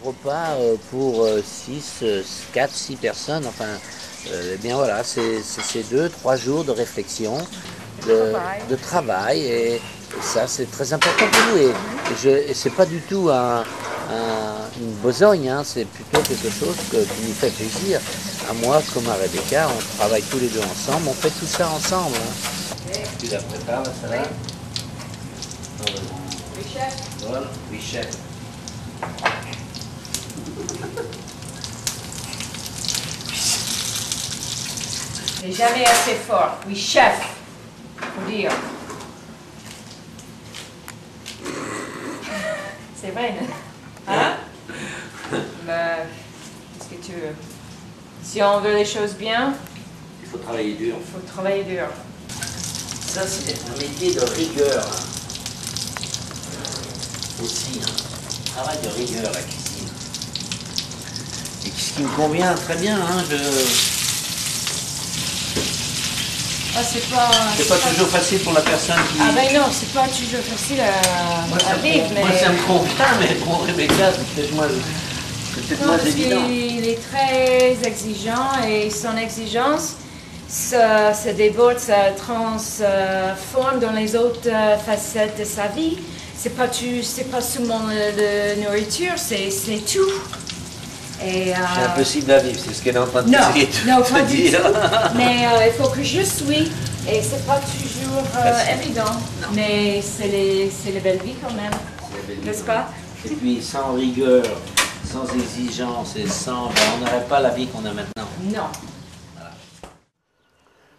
repas pour 4, 6 personnes. Enfin, eh bien voilà, c'est 2, 3 jours de réflexion, de travail. Et ça, c'est très important pour nous. Et c'est pas du tout une besogne, hein, c'est plutôt quelque chose qui nous fait plaisir. À moi comme à Rebecca, on travaille tous les deux ensemble, on fait tout ça ensemble. Hein. Tu la prépares, la salade? Oui, chef. Voilà, oui, chef. Mais jamais assez fort. Oui, chef. Faut dire. C'est vrai, non? Hein? Ben, qu'est-ce que tu veux? Si on veut les choses bien, Il faut travailler dur. il faut travailler dur. Ça, c'est un métier de rigueur. Hein. Aussi, hein. Travail de rigueur, la cuisine. Et ce qui me convient très bien, hein, Ah, c'est pas toujours facile pour la personne qui... Ah ben non, c'est pas toujours facile à vivre, mais... Moi, ça me convient, mais pour Rebecca, c'est peut-être moins parce évident. qu'il est très exigeant et son exigence se déborde, se transforme dans les autres facettes de sa vie. C'est pas seulement la nourriture, c'est tout. C'est impossible à vivre, c'est ce qu'elle est en train de dire. Non, pas du tout. Mais il faut que je suis. Et c'est pas toujours évident. Non. Mais c'est la belle vie quand même. N'est-ce pas? Et puis sans rigueur, sans exigence et sans... on n'aurait pas la vie qu'on a maintenant. Non. Voilà.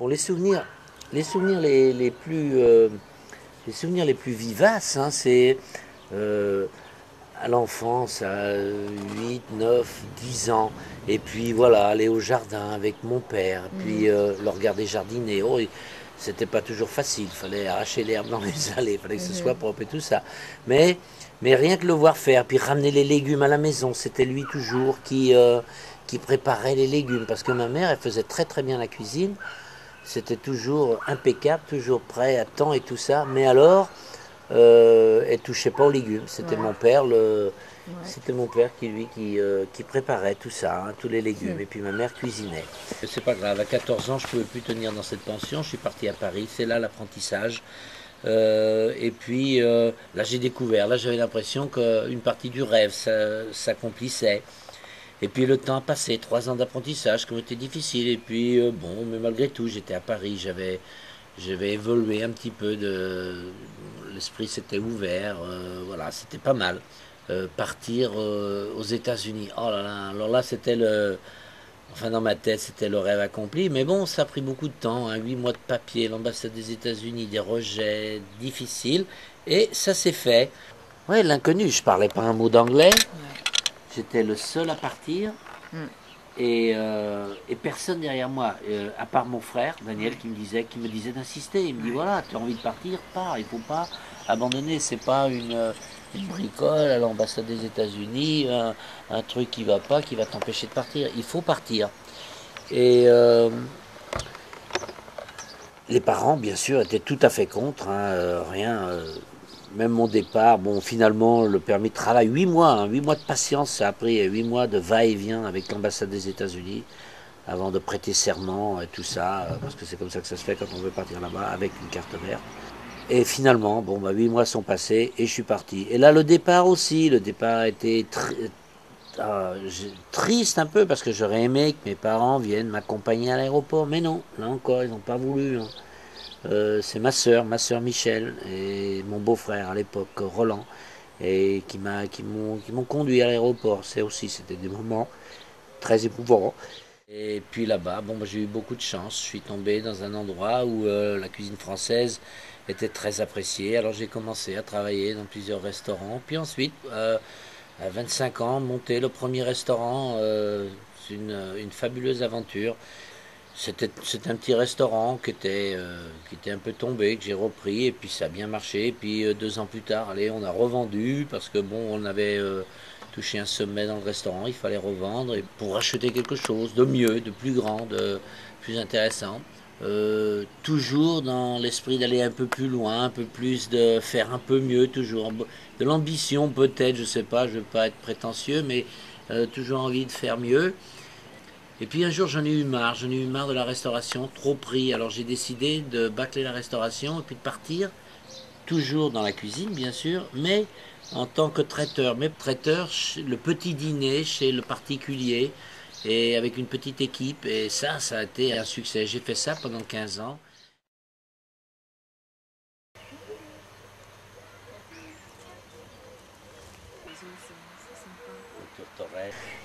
Bon, les souvenirs les plus vivaces, hein, c'est... à l'enfance, à 8, 9, 10 ans. Et puis voilà, aller au jardin avec mon père, puis le regarder jardiner. Oh, c'était pas toujours facile, il fallait arracher l'herbe dans les allées, il fallait que ce soit propre et tout ça. Mais rien que le voir faire, puis ramener les légumes à la maison, c'était lui toujours qui préparait les légumes. Parce que ma mère, elle faisait très très bien la cuisine. C'était toujours impeccable, toujours prêt à temps et tout ça. Mais alors... elle touchait pas aux légumes. C'était mon père, c'était mon père qui préparait tout ça, hein, tous les légumes. Et puis ma mère cuisinait. C'est pas grave. À 14 ans, je pouvais plus tenir dans cette pension. Je suis parti à Paris. C'est là l'apprentissage. Et puis là, j'ai découvert. Là, j'avais l'impression qu'une partie du rêve s'accomplissait. Et puis le temps a passé. 3 ans d'apprentissage qui ont été difficiles. Et puis bon, mais malgré tout, j'étais à Paris. J'avais évolué un petit peu, l'esprit s'était ouvert, voilà, c'était pas mal. Partir aux États-Unis, oh là là, alors là enfin dans ma tête c'était le rêve accompli, mais bon, ça a pris beaucoup de temps, hein, 8 mois de papier, l'ambassade des États-Unis, des rejets difficiles, et ça s'est fait. Ouais, l'inconnu, je parlais pas un mot d'anglais, j'étais le seul à partir. Et personne derrière moi, à part mon frère Daniel qui me disait d'insister. Il me dit voilà, tu as envie de partir, pars, il ne faut pas abandonner. C'est pas une bricole à l'ambassade des États-Unis, un truc qui va pas, qui va t'empêcher de partir. Il faut partir. Et les parents, bien sûr, étaient tout à fait contre, hein, rien. Même mon départ, bon, finalement, le permis de travail, 8 mois, hein, 8 mois de patience, ça a pris 8 mois de va-et-vient avec l'ambassade des États-Unis, avant de prêter serment et tout ça, parce que c'est comme ça que ça se fait quand on veut partir là-bas, avec une carte verte. Et finalement, bon, 8 mois sont passés et je suis parti. Et là, le départ aussi, le départ était triste un peu, parce que j'aurais aimé que mes parents viennent m'accompagner à l'aéroport, mais non, là encore, ils n'ont pas voulu, hein. C'est ma sœur Michel et mon beau-frère à l'époque Roland et qui m'ont conduit à l'aéroport. C'était des moments très émouvants. Et puis là-bas, bon, j'ai eu beaucoup de chance. Je suis tombé dans un endroit où la cuisine française était très appréciée. Alors j'ai commencé à travailler dans plusieurs restaurants. Puis ensuite, à 25 ans, monter le premier restaurant. C'est une fabuleuse aventure. C'était un petit restaurant qui était un peu tombé, que j'ai repris, et puis ça a bien marché. Et puis 2 ans plus tard, allez, on a revendu, parce que bon, on avait touché un sommet dans le restaurant, il fallait revendre, et pour acheter quelque chose de mieux, de plus grand, de plus intéressant. toujours dans l'esprit d'aller un peu plus loin, un peu plus, de faire un peu mieux, toujours de l'ambition peut-être, je sais pas, je veux pas être prétentieux, mais toujours envie de faire mieux. Et puis un jour j'en ai eu marre de la restauration, trop pris, alors j'ai décidé de bâcler la restauration et puis de partir, toujours dans la cuisine bien sûr, mais en tant que traiteur, mais traiteur, le petit dîner chez le particulier, et avec une petite équipe, et ça a été un succès. J'ai fait ça pendant 15 ans.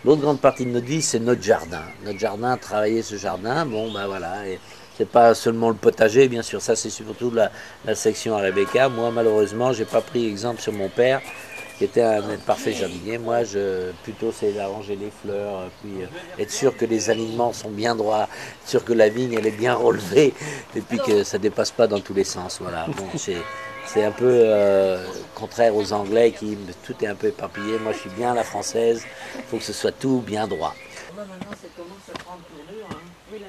L'autre grande partie de notre vie, c'est notre jardin. Notre jardin, travailler ce jardin, bon ben voilà, et c'est pas seulement le potager, bien sûr, ça c'est surtout la section à Rebecca. Moi, malheureusement, j'ai pas pris exemple sur mon père, qui était un parfait jardinier. Moi, plutôt, c'est d'arranger les fleurs, puis être sûr que les alignements sont bien droits, être sûr que la vigne, elle est bien relevée, et puis que ça dépasse pas dans tous les sens. Voilà. Bon, c'est un peu contraire aux Anglais qui tout est un peu éparpillé. Moi, je suis bien à la française. Il faut que ce soit tout bien droit. Maintenant, ça commence à prendre tournure. Hein. Oui,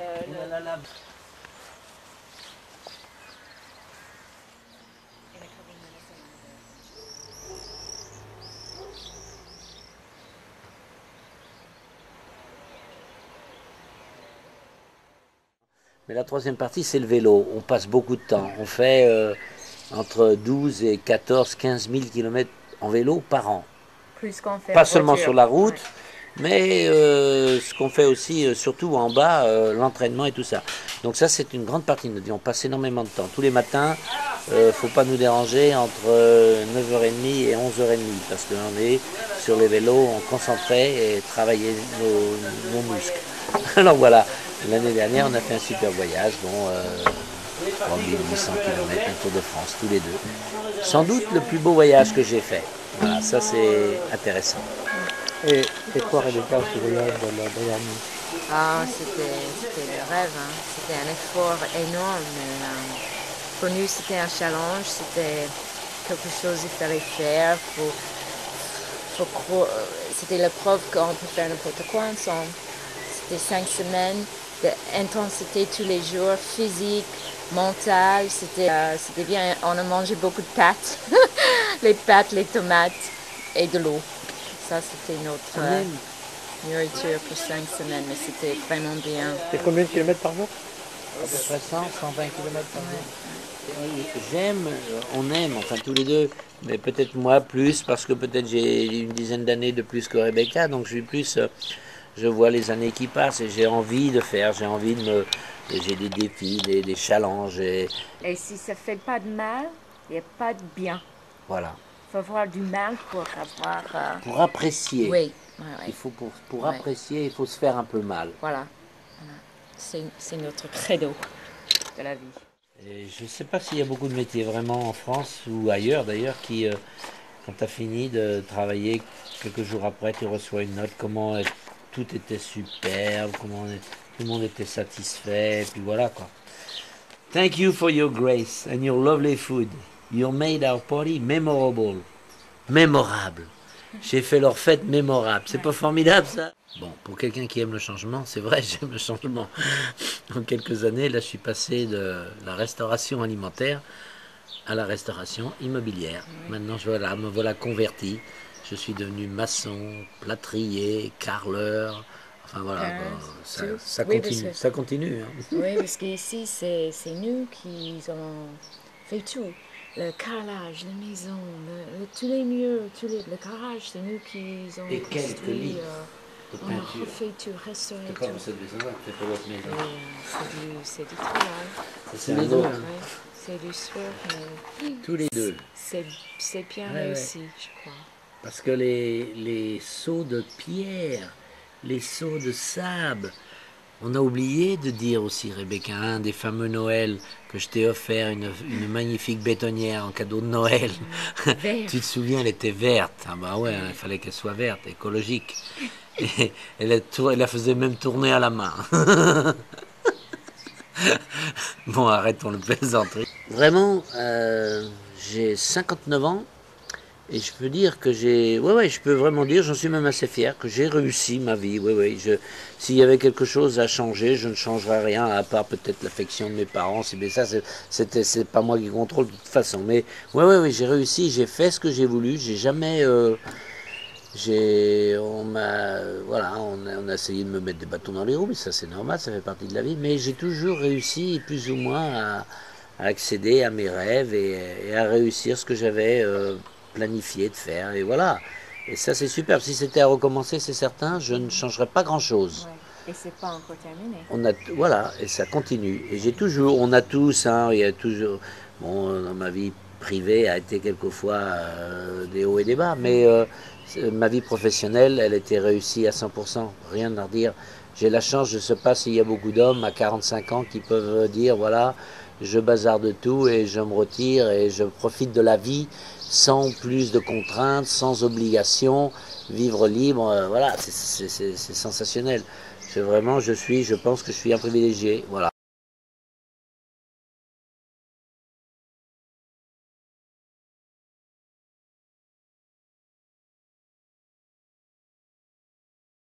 mais la troisième partie, c'est le vélo. On passe beaucoup de temps. On fait entre 12 et 14, 15 000 km en vélo par an. Plus qu'on fait Pas en seulement voiture. sur la route, Ouais. mais ce qu'on fait aussi, surtout en bas, l'entraînement et tout ça. Donc ça, c'est une grande partie de notre vie. On passe énormément de temps. Tous les matins, faut pas nous déranger entre 9h30 et 11h30, parce qu'on est sur les vélos, on concentrait et travaillait nos muscles. Alors voilà, l'année dernière, on a fait un super voyage, dont 3800 km, un Tour de France, tous les deux. Sans doute le plus beau voyage que j'ai fait. Voilà, ça c'est intéressant. Et toi, Rebecca, ce voyage dans la dernière nuit? Ah, c'était le rêve, hein. C'était un effort énorme. Mais, pour nous, c'était un challenge, c'était quelque chose qu'il fallait faire. C'était la preuve qu'on peut faire n'importe quoi ensemble. C'était 5 semaines d'intensité tous les jours, physique, mentale. C'était bien. On a mangé beaucoup de pâtes, les pâtes, les tomates et de l'eau. Ça, c'était notre nourriture pour 5 semaines, mais c'était vraiment bien. Et combien de kilomètres par jour? À peu près 100, 120 km par jour. J'aime, on aime, enfin tous les deux, mais peut-être moi plus, parce que peut-être j'ai une dizaine d'années de plus que Rebecca, donc je suis plus, je vois les années qui passent et j'ai envie de faire, j'ai des défis, des challenges, et si ça fait pas de mal, il n'y a pas de bien. voilà. Il faut avoir du mal pour avoir... Pour apprécier, Oui, il faut pour apprécier, il faut se faire un peu mal. Voilà. C'est notre credo de la vie. Et je ne sais pas s'il y a beaucoup de métiers vraiment en France ou ailleurs d'ailleurs qui, quand tu as fini de travailler, quelques jours après, tu reçois une note, tout était superbe, tout le monde était satisfait, et puis voilà quoi. Thank you for your grace and your lovely food. You made our party memorable. Mémorable. J'ai fait leur fête mémorable. C'est pas formidable ça? Bon, pour quelqu'un qui aime le changement, c'est vrai, j'aime le changement. En quelques années, là, je suis passé de la restauration alimentaire à la restauration immobilière. Maintenant, me voilà converti. Je suis devenu maçon, plâtrier, carreleur. Enfin voilà, ça continue. Ça continue. Hein. Oui, parce qu'ici, c'est nous qui avons fait tout. Le carrelage, la maison, tous les murs, le garage, c'est nous qui avons Et quelques construit. lits de On a peinture. refait tout, restauré C'est tout. comme cette maison-là, c'est pour votre maison. C'est du travail. C'est un autre. Ouais, c'est du sueur, mais Tous les deux. c'est bien Ouais, réussi, je crois. Parce que les seaux de pierre, les seaux de sable, on a oublié de dire aussi, Rebecca, un des fameux Noël que je t'ai offert, une magnifique bétonnière en cadeau de Noël. Vert. Tu te souviens, elle était verte. Ah bah ouais, il fallait qu'elle soit verte, écologique. Et elle la faisait même tourner à la main. Bon, arrêtons le plaisanterie. Vraiment, j'ai 59 ans Et je peux dire que je peux vraiment dire, j'en suis même assez fier, que j'ai réussi ma vie. S'il y avait quelque chose à changer, je ne changerais rien, à part peut-être l'affection de mes parents. Mais ça, c'est pas moi qui contrôle de toute façon. Mais j'ai réussi, j'ai fait ce que j'ai voulu. J'ai jamais, on a essayé de me mettre des bâtons dans les roues, mais ça c'est normal, ça fait partie de la vie. Mais j'ai toujours réussi, plus ou moins, à accéder à mes rêves et à réussir ce que j'avais planifié de faire. Et voilà. Et ça c'est super. Si c'était à recommencer, c'est certain, je ne changerais pas grand-chose. Ouais. Et c'est pas encore terminé. Voilà, et ça continue. Et on a tous, hein, il y a toujours, bon, dans ma vie privée a été quelquefois des hauts et des bas, mais ma vie professionnelle, elle était réussie à 100%, rien à redire. J'ai la chance, je ne sais pas s'il y a beaucoup d'hommes à 45 ans qui peuvent dire, voilà, je bazarde tout et je me retire et je profite de la vie sans plus de contraintes, sans obligation, vivre libre, voilà, c'est sensationnel. Je pense que je suis un privilégié, voilà.